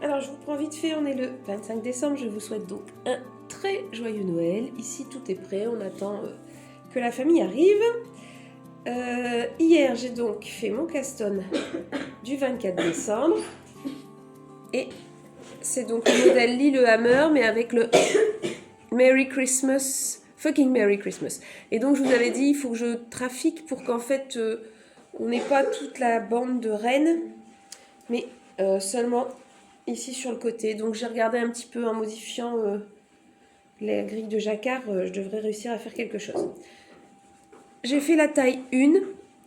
Alors, je vous prends vite fait, on est le 25 décembre, je vous souhaite donc un très joyeux Noël. Ici, tout est prêt, on attend que la famille arrive. Hier, j'ai donc fait mon caston du 24 décembre. Et c'est donc le modèle Lillehammer, mais avec le Merry Christmas, fucking Merry Christmas. Et donc, je vous avais dit, il faut que je trafique pour qu'en fait, on n'ait pas toute la bande de rennes, mais seulement ici sur le côté. Donc j'ai regardé un petit peu en modifiant les grilles de jacquard, je devrais réussir à faire quelque chose. J'ai fait la taille 1,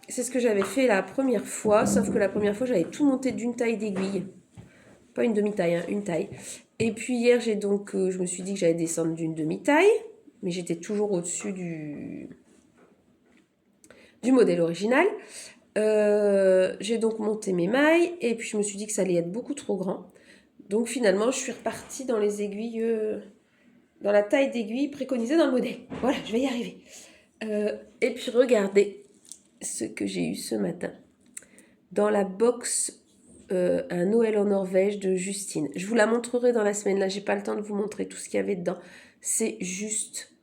c'est ce que j'avais fait la première fois, sauf que la première fois j'avais tout monté d'une taille d'aiguille. Pas une demi-taille, hein, une taille. Et puis hier j'ai donc, je me suis dit que j'allais descendre d'une demi-taille, mais j'étais toujours au-dessus du modèle original. J'ai donc monté mes mailles et puis je me suis dit que ça allait être beaucoup trop grand. Donc finalement, je suis repartie dans les aiguilles, dans la taille d'aiguille préconisée dans le modèle. Voilà, je vais y arriver. Et puis regardez ce que j'ai eu ce matin. Dans la box un Noël en Norvège de Justine. Je vous la montrerai dans la semaine. Là, j'ai pas le temps de vous montrer tout ce qu'il y avait dedans. C'est juste...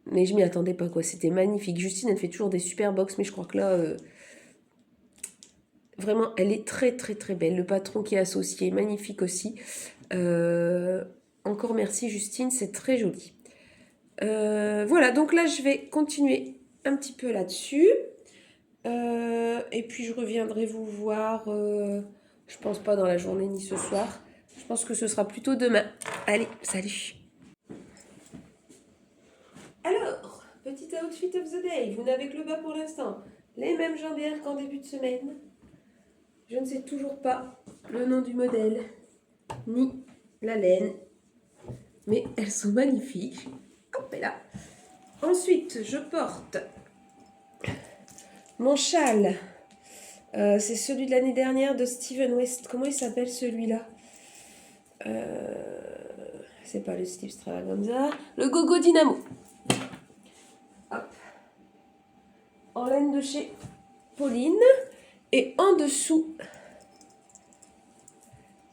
Mais je m'y attendais pas, quoi. C'était magnifique. Justine, elle fait toujours des super box, mais je crois que là... Vraiment, elle est très très très belle. Le patron qui est associé, magnifique aussi. Encore merci Justine, c'est très joli. Voilà, donc là je vais continuer un petit peu là-dessus. Et puis je reviendrai vous voir, je pense pas dans la journée ni ce soir. Je pense que ce sera plutôt demain. Allez, salut. Alors, petit outfit of the day. Vous n'avez que le bas pour l'instant. Les mêmes jambières qu'en début de semaine. Je ne sais toujours pas le nom du modèle, ni la laine, mais elles sont magnifiques. Hop, et là. Ensuite, je porte mon châle. C'est celui de l'année dernière de Steven West. Comment il s'appelle celui-là? C'est pas le Steve Stravaganza. Le Gogo Dynamo. Hop. En laine de chez Pauline. Et en dessous,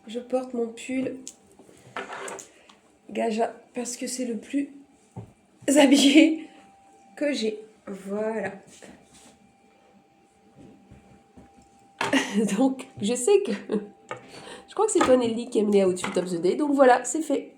je porte mon pull Gaja parce que c'est le plus habillé que j'ai. Voilà. Donc, je sais que... Je crois que c'est toi, Nelly, qui aime les outfits of the day. Donc voilà, c'est fait.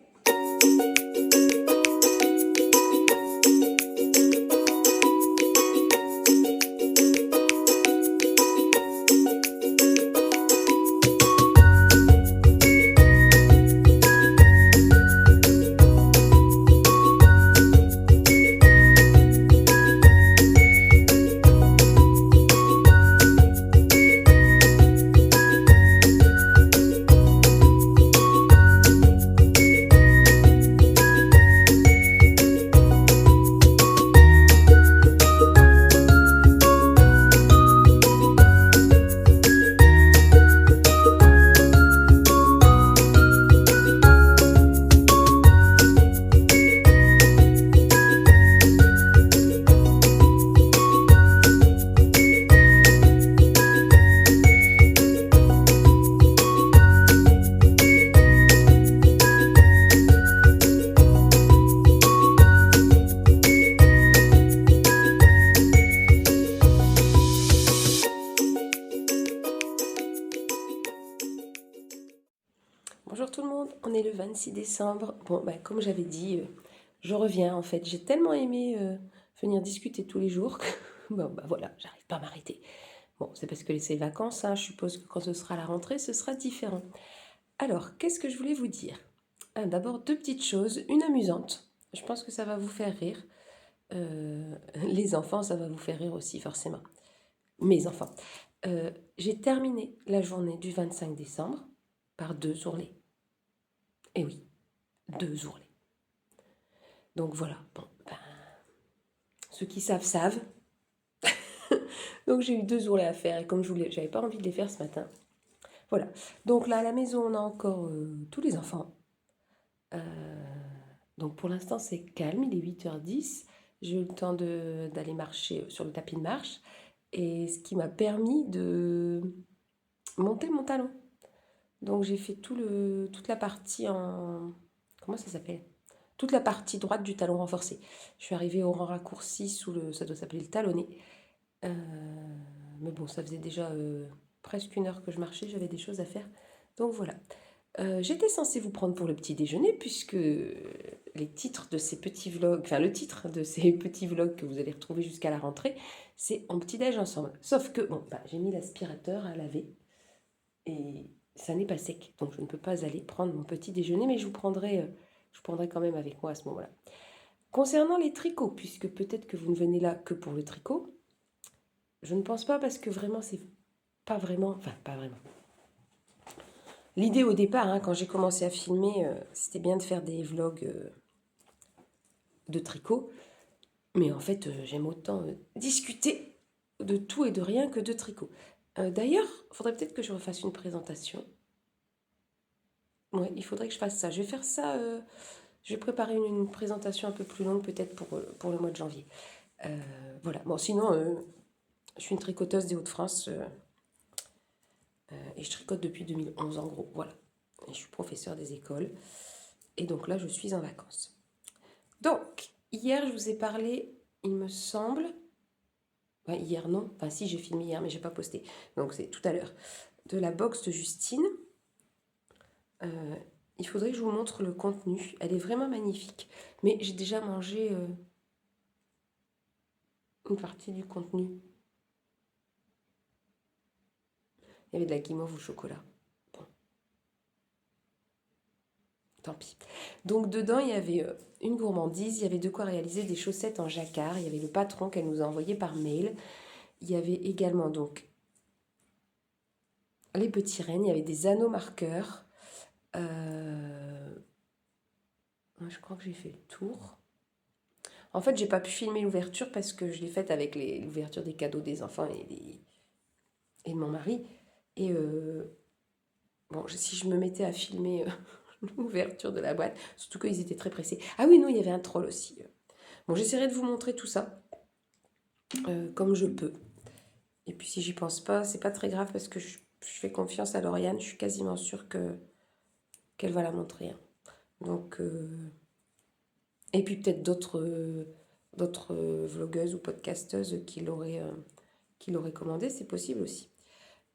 Bonjour tout le monde, on est le 26 décembre. Bon, comme j'avais dit, je reviens en fait. J'ai tellement aimé venir discuter tous les jours que voilà, j'arrive pas à m'arrêter. Bon, c'est parce que c'est les vacances, hein, je suppose que quand ce sera la rentrée, ce sera différent. Alors, qu'est-ce que je voulais vous dire? D'abord, deux petites choses, une amusante. Je pense que ça va vous faire rire. Les enfants, ça va vous faire rire aussi, forcément. Mes enfants. J'ai terminé la journée du 25 décembre par 2 ourlets. Et oui, 2 ourlets. Donc voilà, bon, ceux qui savent, savent. Donc j'ai eu 2 ourlets à faire et comme j'avais pas envie de les faire ce matin. Voilà, donc là à la maison on a encore tous les enfants. Donc pour l'instant c'est calme, il est 8h10. J'ai eu le temps d'aller marcher sur le tapis de marche. Et ce qui m'a permis de monter mon talon. Donc j'ai fait toute la partie en... Comment ça s'appelle? Toute la partie droite du talon renforcé. Je suis arrivée au rang raccourci sous le... Ça doit s'appeler le talonnet. Mais bon, ça faisait déjà presque 1 heure que je marchais, j'avais des choses à faire. Donc voilà. J'étais censée vous prendre pour le petit déjeuner puisque les titres de ces petits vlogs, enfin le titre de ces petits vlogs que vous allez retrouver jusqu'à la rentrée, c'est en petit déj ensemble. Sauf que, bon, bah, j'ai mis l'aspirateur à laver et ça n'est pas sec. Donc je ne peux pas aller prendre mon petit déjeuner, mais je vous prendrai quand même avec moi à ce moment-là. Concernant les tricots, puisque peut-être que vous ne venez là que pour le tricot, je ne pense pas parce que vraiment c'est pas vraiment, enfin pas vraiment. L'idée au départ, hein, quand j'ai commencé à filmer, c'était bien de faire des vlogs de tricot. Mais en fait, j'aime autant discuter de tout et de rien que de tricot. D'ailleurs, il faudrait peut-être que je refasse une présentation. Ouais, il faudrait que je fasse ça. Je vais faire ça. Je vais préparer une présentation un peu plus longue, peut-être pour le mois de janvier. Voilà. Bon, sinon, je suis une tricoteuse des Hauts-de-France et je tricote depuis 2011 en gros. Voilà. Et je suis professeure des écoles. Et donc là, je suis en vacances. Donc, hier, je vous ai parlé, il me semble. Ouais, hier, non. Enfin, si, j'ai filmé hier, mais j'ai pas posté. Donc, c'est tout à l'heure. De la box de Justine. Il faudrait que je vous montre le contenu. Elle est vraiment magnifique. Mais j'ai déjà mangé une partie du contenu. Il y avait de la guimauve au chocolat. Bon, tant pis. Donc, dedans, il y avait une gourmandise. Il y avait de quoi réaliser des chaussettes en jacquard. Il y avait le patron qu'elle nous a envoyé par mail. Il y avait également, donc, les petits rennes. Il y avait des anneaux marqueurs. Je crois que j'ai fait le tour. En fait, j'ai pas pu filmer l'ouverture parce que je l'ai faite avec l'ouverture des cadeaux des enfants et de mon mari. Et bon, si je me mettais à filmer l'ouverture de la boîte, surtout qu'ils étaient très pressés. Ah oui, non, il y avait un troll aussi. Bon, j'essaierai de vous montrer tout ça comme je peux. Et puis si j'y pense pas, c'est pas très grave parce que je fais confiance à Lauriane. Je suis quasiment sûre qu'elle va la montrer. Hein. Donc, et puis peut-être d'autres vlogueuses ou podcasteuses qui l'auraient commandé, c'est possible aussi.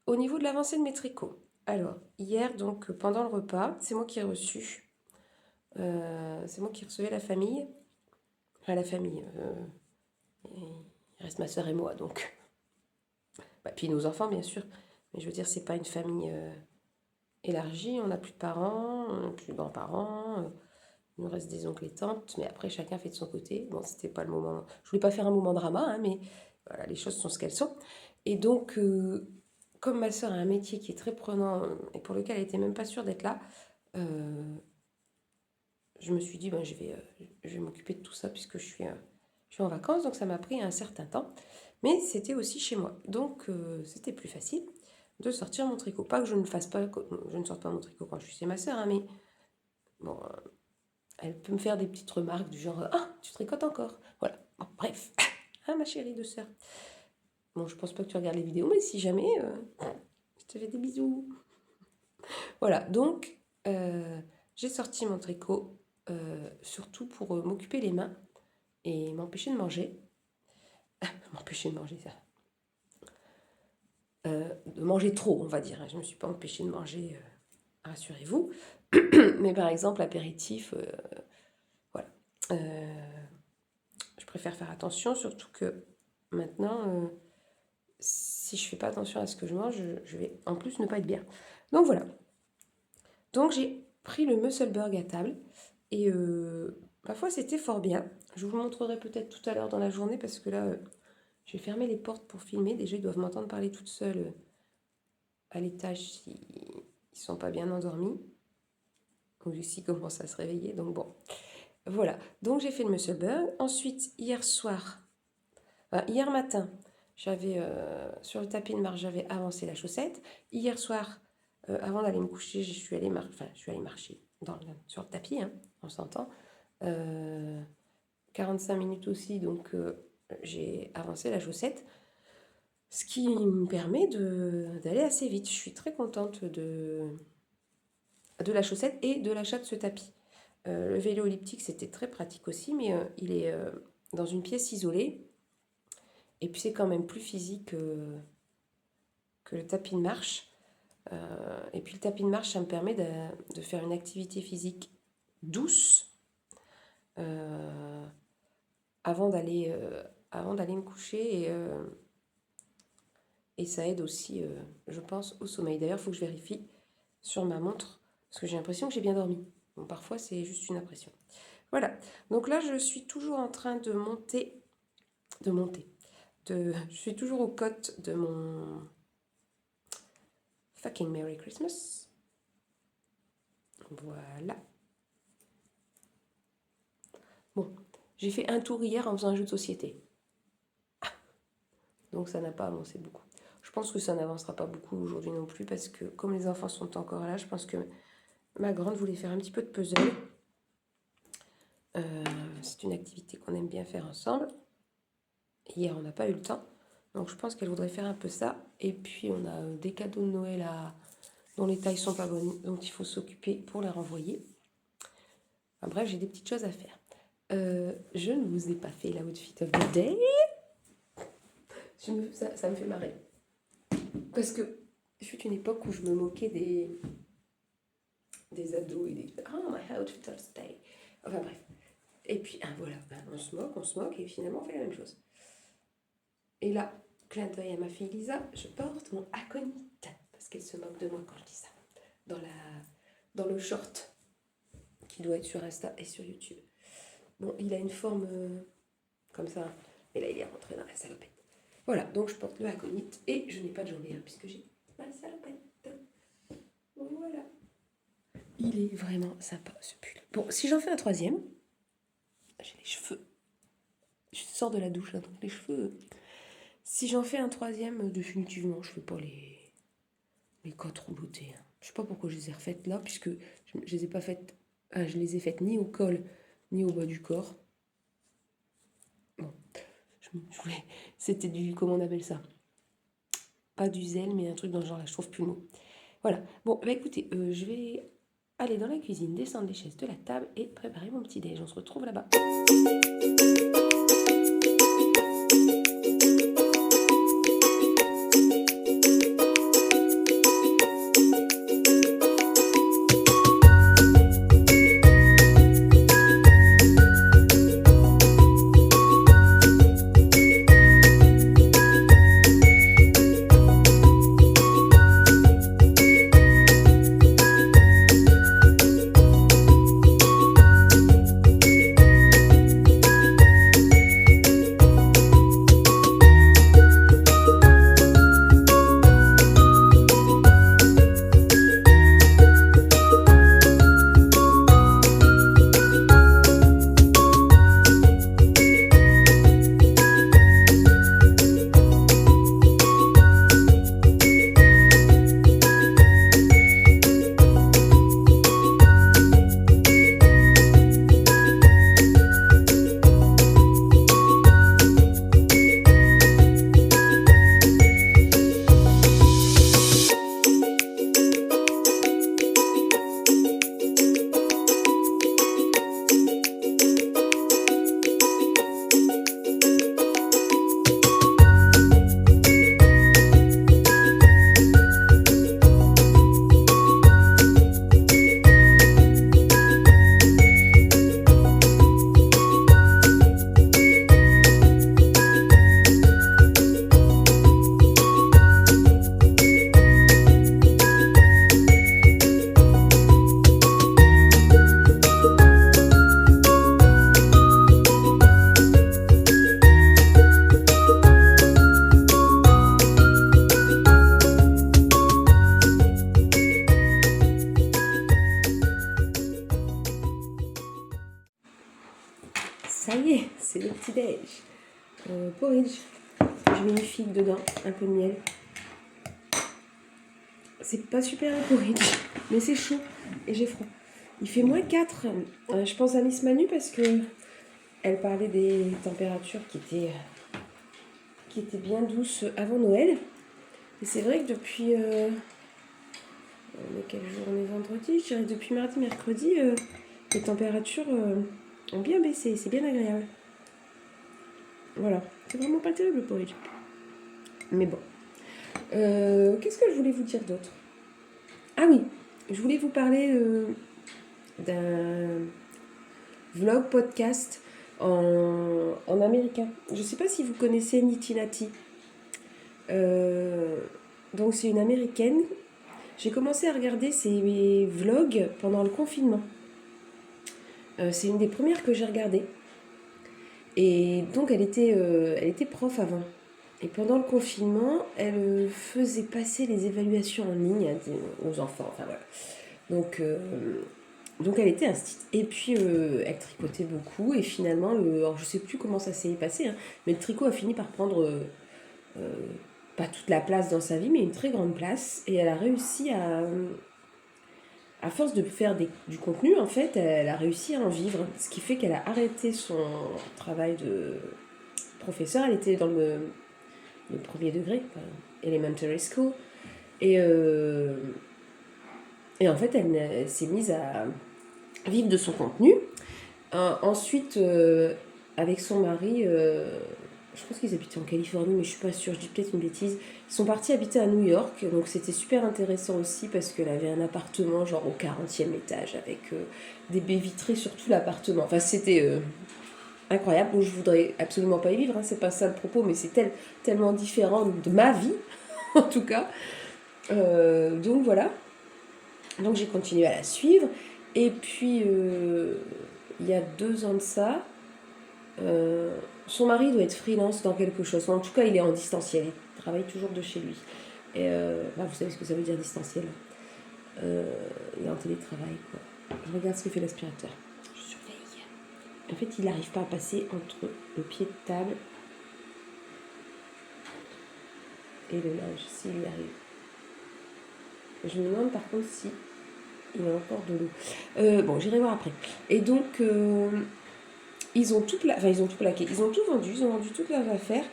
Au niveau de l'avancée de mes tricots, alors hier, donc pendant le repas, c'est moi qui ai reçu, c'est moi qui recevais la famille, enfin la famille, il reste ma soeur et moi, donc, bah, puis nos enfants bien sûr, mais je veux dire, c'est pas une famille élargie, on n'a plus de parents, on n'a plus de grands-parents, il nous reste des oncles et tantes, mais après chacun fait de son côté. Bon, c'était pas le moment. Je voulais pas faire un moment drama, hein, mais voilà, les choses sont ce qu'elles sont. Et donc, comme ma soeur a un métier qui est très prenant et pour lequel elle était même pas sûre d'être là, je me suis dit, ben, je vais m'occuper de tout ça puisque je suis en vacances, donc ça m'a pris un certain temps. Mais c'était aussi chez moi, donc c'était plus facile de sortir mon tricot. Pas que je ne fasse pas, je ne sorte pas mon tricot quand je suis chez ma soeur, hein, mais bon. Elle peut me faire des petites remarques du genre ah, tu tricotes encore. Voilà. Bon, bref. Ah, ma chérie de sœur. Bon, je pense pas que tu regardes les vidéos, mais si jamais, je te fais des bisous. Voilà. Donc, j'ai sorti mon tricot surtout pour m'occuper les mains et m'empêcher de manger. M'empêcher de manger ça. De manger trop, on va dire. Je ne me suis pas empêchée de manger, rassurez-vous. Mais par exemple, apéritif, voilà. Je préfère faire attention, surtout que maintenant, si je fais pas attention à ce que je mange, je vais en plus ne pas être bien. Donc voilà. Donc j'ai pris le Musselburgh à table et ma foi c'était fort bien. Je vous le montrerai peut-être tout à l'heure dans la journée parce que là, je vais fermer les portes pour filmer. Déjà ils doivent m'entendre parler toute seule à l'étage s'ils ne sont pas bien endormis ou s'ils commencent à se réveiller. Donc bon, voilà. Donc j'ai fait le Musselburgh. Ensuite, hier matin, j'avais sur le tapis de marche, j'avais avancé la chaussette. Hier soir, avant d'aller me coucher, je suis allée marcher sur le tapis, hein, on s'entend. 45 minutes aussi, donc j'ai avancé la chaussette. Ce qui me permet d'aller assez vite. Je suis très contente de la chaussette et de l'achat de ce tapis. Le vélo elliptique, c'était très pratique aussi, mais il est dans une pièce isolée. Et puis c'est quand même plus physique que le tapis de marche. Et puis le tapis de marche, ça me permet de faire une activité physique douce avant d'aller me coucher. Et ça aide aussi, je pense, au sommeil. D'ailleurs, il faut que je vérifie sur ma montre, parce que j'ai l'impression que j'ai bien dormi. Bon, parfois, c'est juste une impression. Voilà. Donc là, je suis toujours en train de monter. Je suis toujours aux côtes de mon fucking Merry Christmas. Voilà. Bon, j'ai fait un tour hier en faisant un jeu de société. Donc ça n'a pas avancé beaucoup. Je pense que ça n'avancera pas beaucoup aujourd'hui non plus, parce que comme les enfants sont encore là, je pense que ma grande voulait faire un petit peu de puzzle. C'est une activité qu'on aime bien faire ensemble. Hier, on n'a pas eu le temps. Donc je pense qu'elle voudrait faire un peu ça. Et puis on a des cadeaux de Noël dont les tailles sont pas bonnes, dont il faut s'occuper pour les renvoyer. Enfin, bref, j'ai des petites choses à faire. Je ne vous ai pas fait la outfit of the day. Ça me fait marrer. Parce que il fut une époque où je me moquais des ados et des « Oh, my outfit of the day ». Enfin bref. Et puis, voilà, on se moque, et finalement, on fait la même chose. Et là, clin d'œil à ma fille Lisa, je porte mon aconite, parce qu'elle se moque de moi quand je dis ça, dans le short, qui doit être sur Insta et sur YouTube. Bon, il a une forme comme ça, mais là, il est rentré dans la salopette. Voilà, donc je porte le aconite, et je n'ai pas de jambière, puisque j'ai ma salopette. Voilà. Il est vraiment sympa, ce pull. Bon, si j'en fais un troisième, j'ai les cheveux. Je sors de la douche, là, donc les cheveux. Si j'en fais un troisième, définitivement, je fais pas les côtes roulottées. Hein. Je sais pas pourquoi je les ai refaites là, puisque je les ai pas faites. Je les ai faites ni au col, ni au bas du corps. Bon, c'était du, comment on appelle ça? Pas du zèle, mais un truc dans le genre là, je trouve plus le mot. Voilà. Bon, bah écoutez, je vais aller dans la cuisine, descendre les chaises de la table et préparer mon petit déj. On se retrouve là-bas. Ça y est, c'est le petit déj. Porridge. Je mets une figue dedans, un peu de miel. C'est pas super un porridge, mais c'est chaud et j'ai froid. Il fait -4. Je pense à Miss Manu parce que elle parlait des températures qui étaient bien douces avant Noël. Et c'est vrai que depuis On est quel jour? On est vendredi. Je dirais depuis mardi, mercredi, les températures ont bien baissé. C'est bien agréable. Voilà. C'est vraiment pas terrible le porridge. Mais bon. Qu'est-ce que je voulais vous dire d'autre? Ah oui, je voulais vous parler d'un vlog podcast en américain. Je sais pas si vous connaissez Nitty Natty. Donc c'est une américaine. J'ai commencé à regarder ses vlogs pendant le confinement. C'est une des premières que j'ai regardées. Et donc elle était prof avant. Et pendant le confinement, elle faisait passer les évaluations en ligne aux enfants. Enfin voilà. Donc elle était instite. Et puis elle tricotait beaucoup. Et finalement, alors je sais plus comment ça s'est passé, hein, mais le tricot a fini par prendre pas toute la place dans sa vie, mais une très grande place. Et elle a réussi à force de faire du contenu, en fait, elle a réussi à en vivre. Ce qui fait qu'elle a arrêté son travail de professeur. Elle était dans le premier degré, enfin, elementary school. Et en fait, elle s'est mise à vivre de son contenu. Ensuite, avec son mari, je pense qu'ils habitaient en Californie, mais je suis pas sûre, je dis peut-être une bêtise. Ils sont partis habiter à New York, donc c'était super intéressant aussi parce qu'elle avait un appartement genre au 40e étage avec des baies vitrées sur tout l'appartement. Enfin, c'était incroyable. Bon, je voudrais absolument pas y vivre, hein, c'est pas ça le propos, mais c'est tellement différent de ma vie, en tout cas. Donc voilà. Donc j'ai continué à la suivre. Et puis, il y a 2 ans de ça, son mari doit être freelance dans quelque chose. En tout cas, il est en distanciel. Il travaille toujours de chez lui. Et vous savez ce que ça veut dire distanciel. Il est en télétravail, quoi. Je regarde ce que fait l'aspirateur. Je surveille. En fait, il n'arrive pas à passer entre le pied de table et le linge, s'il y arrive. Je me demande par contre si il y a encore de l'eau. Bon, j'irai voir après. Et donc, ils ont tout plaqué. Ils ont tout vendu. Ils ont vendu toutes leurs affaires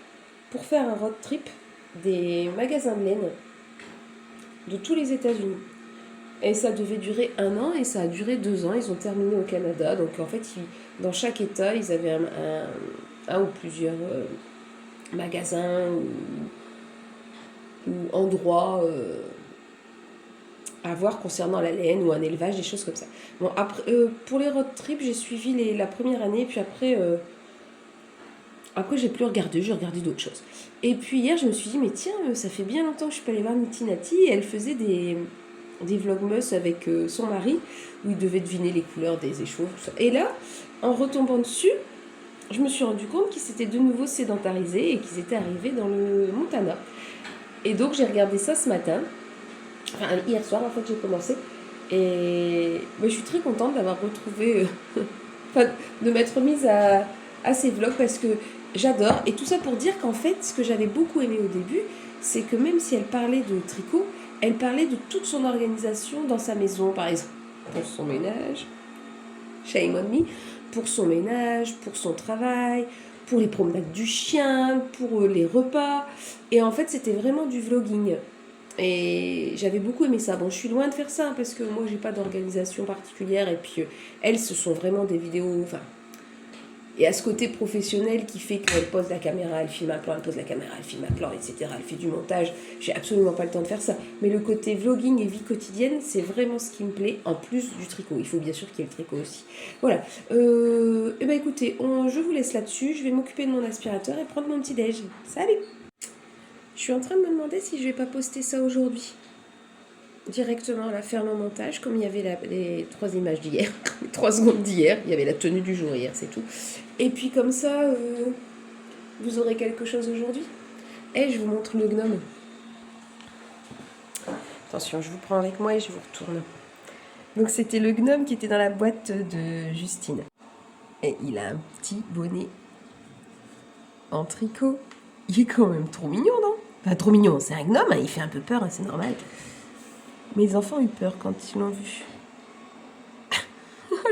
pour faire un road trip des magasins de laine de tous les États-Unis. Et ça devait durer 1 an et ça a duré 2 ans. Ils ont terminé au Canada. Donc en fait, dans chaque État, ils avaient un ou plusieurs magasins ou endroits à voir concernant la laine ou un élevage, des choses comme ça. Bon, après, pour les road trips, j'ai suivi la première année, puis après j'ai plus regardé, j'ai regardé d'autres choses. Et puis hier, je me suis dit, mais tiens, ça fait bien longtemps que je suis pas allée voir Nitty Natty, et elle faisait des vlogmas avec son mari, où il devait deviner les couleurs des échauffes, tout ça. Et là, en retombant dessus, je me suis rendu compte qu'ils s'étaient de nouveau sédentarisés et qu'ils étaient arrivés dans le Montana. Et donc, j'ai regardé ça ce matin. Enfin, hier soir, en fait, j'ai commencé. Et je suis très contente d'avoir retrouvé... de m'être mise à ces vlogs parce que j'adore. Et tout ça pour dire qu'en fait, ce que j'avais beaucoup aimé au début, c'est que même si elle parlait de tricot, elle parlait de toute son organisation dans sa maison, par exemple, pour son ménage, shame on me, pour son ménage, pour son travail, pour les promenades du chien, pour les repas. Et en fait, c'était vraiment du vlogging. Et j'avais beaucoup aimé ça. Bon, je suis loin de faire ça hein, parce que moi, j'ai pas d'organisation particulière. Et puis, elles, ce sont vraiment des vidéos... Enfin, et à ce côté professionnel qui fait qu'elle pose la caméra, elle filme un plan, elle pose la caméra, elle filme un plan, etc. Elle fait du montage. J'ai absolument pas le temps de faire ça. Mais le côté vlogging et vie quotidienne, c'est vraiment ce qui me plaît, en plus du tricot. Il faut bien sûr qu'il y ait le tricot aussi. Voilà. Et ben écoutez, je vous laisse là-dessus. Je vais m'occuper de mon aspirateur et prendre mon petit déj. Salut! Je suis en train de me demander si je vais pas poster ça aujourd'hui. Directement la faire mon montage, comme il y avait les 3 images d'hier, les 3 secondes d'hier, il y avait la tenue du jour hier, c'est tout. Et puis comme ça, vous aurez quelque chose aujourd'hui. Et je vous montre le gnome. Attention, je vous prends avec moi et je vous retourne. Donc c'était le gnome qui était dans la boîte de Justine. Et il a un petit bonnet en tricot. Il est quand même trop mignon, non? Enfin, trop mignon, c'est un gnome, hein, il fait un peu peur, hein, c'est normal. Mes enfants ont eu peur quand ils l'ont vu.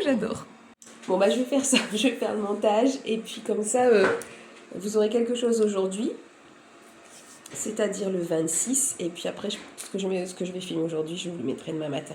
J'adore. Bon, je vais faire ça. Je vais faire le montage. Et puis, comme ça, vous aurez quelque chose aujourd'hui. c'est-à-dire le 26. Et puis après, ce que je vais filmer aujourd'hui, je vous le mettrai demain matin.